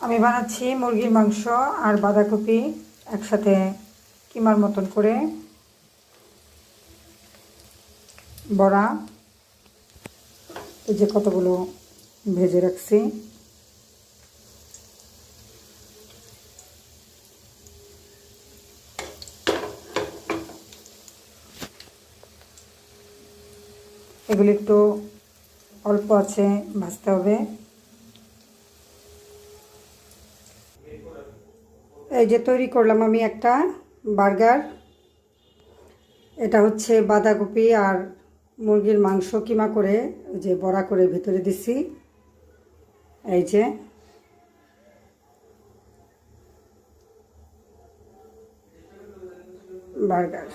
আমি বানাচ্ছি মুরগির মাংস আর বাঁধাকপি একসাথে কিমার মতন করে বড়া। এই যে কতগুলো ভেজে রাখছি। এগুলি একটু অল্প আছে ভাজতে হবে। এই যে তৈরি করলাম আমি একটা বার্গার। এটা হচ্ছে বাঁধাকপি আর মুরগির মাংস কিমা করে যে বড়া করে ভিতরে দিছি। এই যে বার্গার।